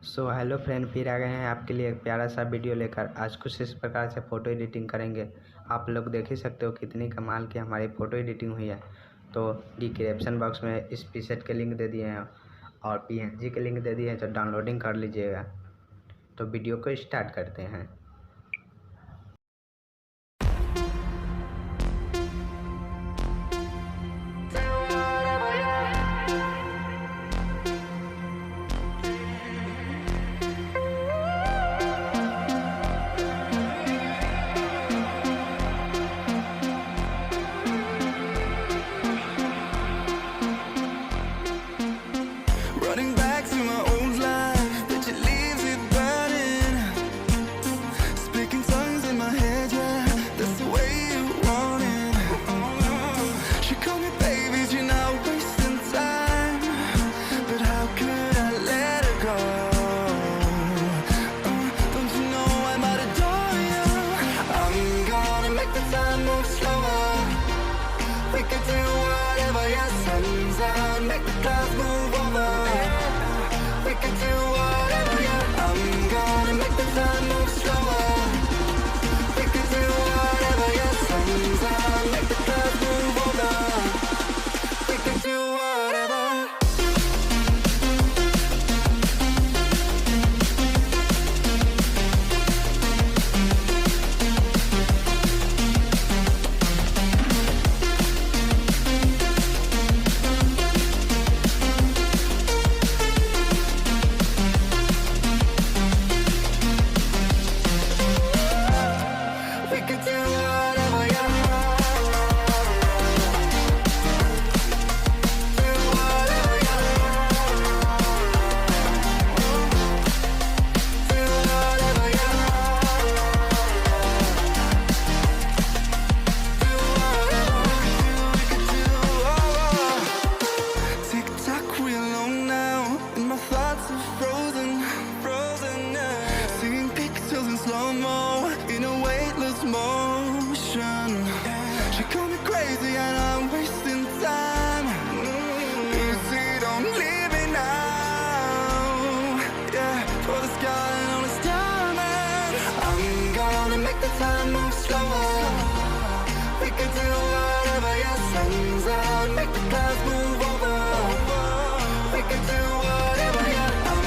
So hello friend, फिर आ गए हैं आपके लिए एक प्यारा सा वीडियो लेकर। आज कुछ इस प्रकार से फ़ोटो एडिटिंग करेंगे। आप लोग देख ही सकते हो कितनी कमाल की हमारी फ़ोटो एडिटिंग हुई है। तो डिस्क्रिप्शन बॉक्स में इस प्रीसेट के लिंक दे दिए हैं और पीएनजी के लिंक दे दिए हैं, तो डाउनलोडिंग कर लीजिएगा। तो वीडियो को स्टार्ट करते हैं। Running back to my old life, but it leaves it burning. Speaking tongues in my head, yeah, that's the way you want it. She called me baby, you're not wasting time, but how could I let her go? Don't you know I might adore you? I'm gonna make the time move slower. We could do whatever, yeah, sun's out, make the clouds move over. We could do whatever, yeah. I'm gonna make the time move slower. We could do whatever, yeah. Sun's out, make the clouds move over. We could do whatever. We could do whatever, yeah. Do whatever, yeah. Do whatever, yeah. Do whatever we could do. Tick tock, we alone now, and my thoughts are frozen, frozen. Seeing pixels in slow mo, in a weightless motion. She called me crazy and I'm wasting time. Easy, don't leave me now. Yeah, for the sky and all its diamond. I'm gonna make the time move slower. We could do whatever, yeah. Sun's out, make the clouds move over. We could do whatever, yeah. I'm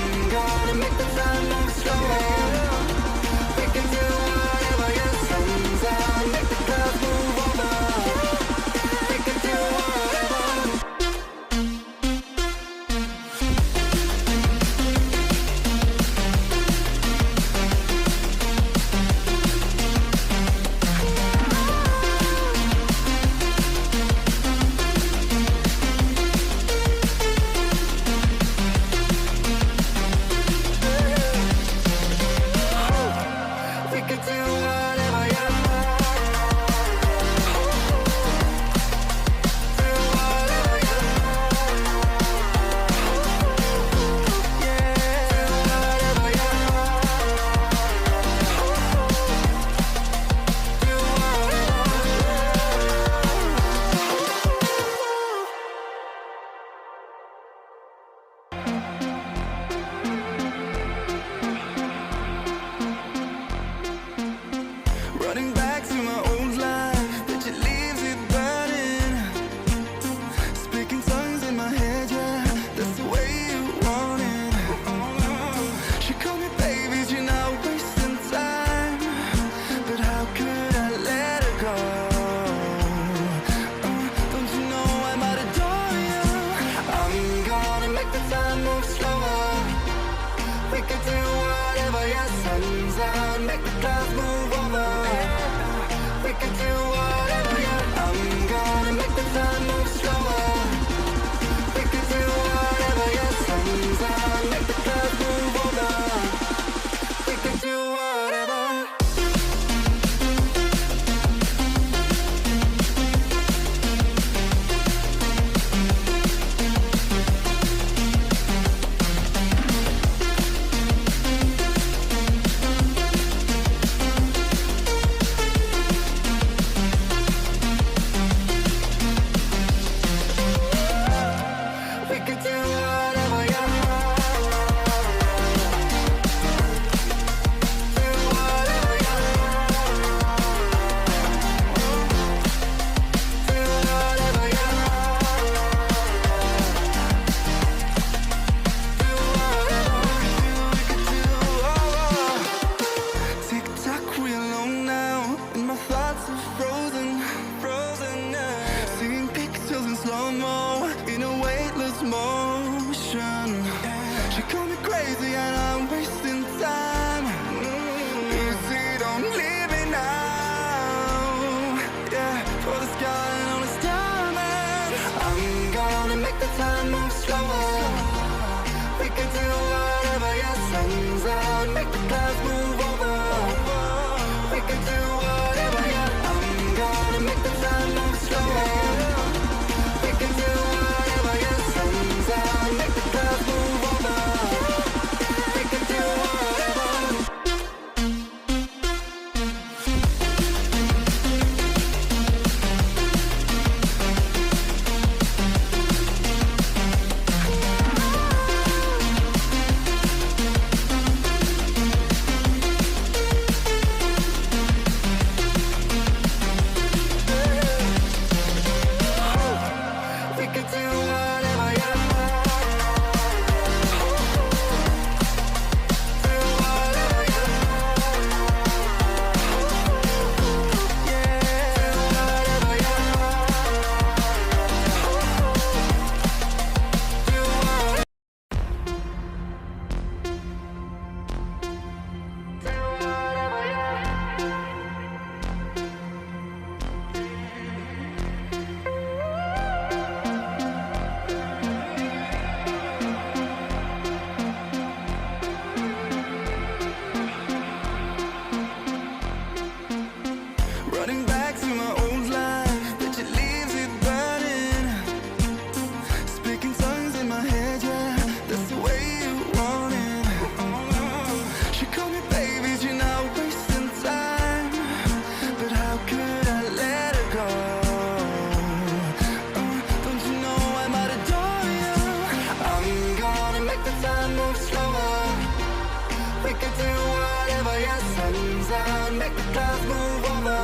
sun's out, make the clouds move over.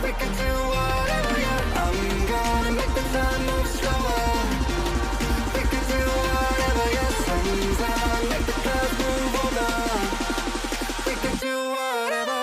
We can do whatever, yeah. I'm gonna make the time move slower. We can do whatever, yeah. Sun's out, make the clouds move over. We can do whatever.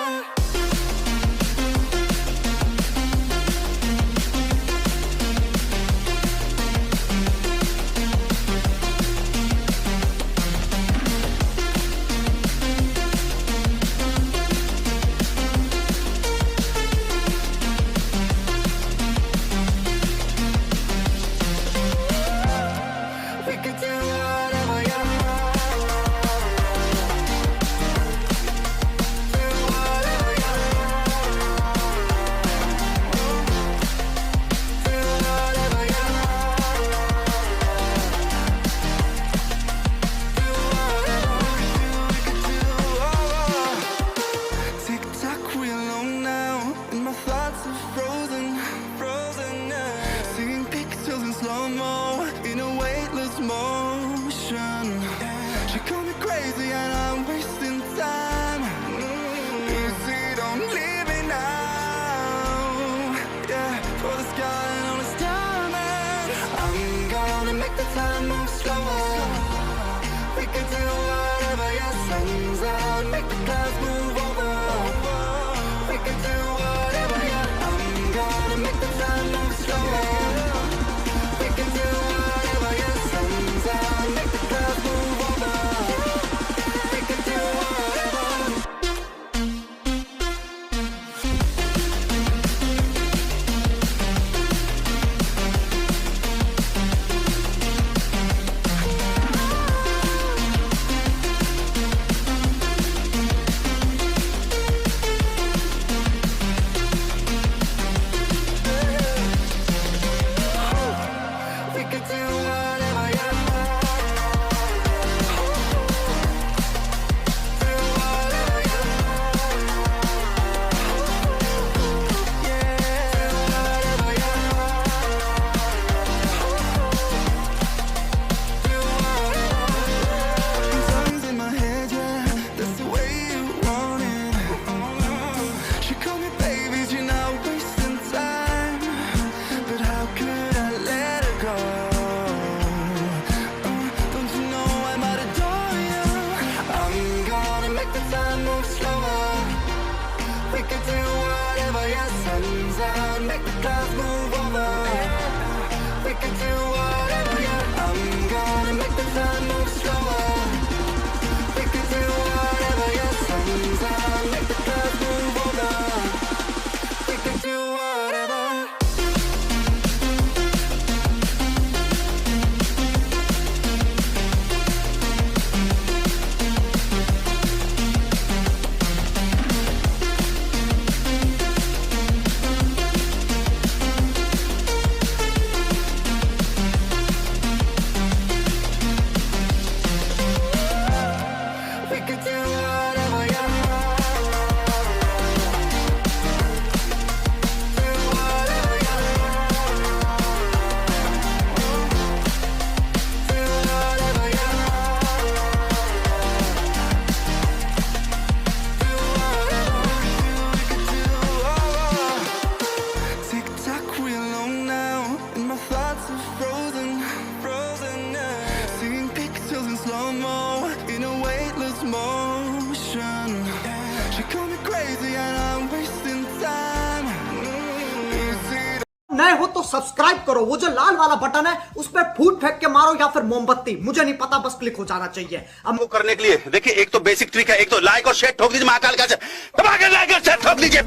नए हो तो subscribe करो, वो जो लाल वाला button है उस पर फूट फेंक के मारो या फिर मोमबत्ती, मुझे नहीं पता, बस क्लिक हो जाना चाहिए। अब वो करने के लिए देखिए, एक तो बेसिक ट्रिक है, एक तो लाइक और शेयर ठोक दीजिए, महाकाल का दबा के लाइक और शेयर ठोक दीजिए।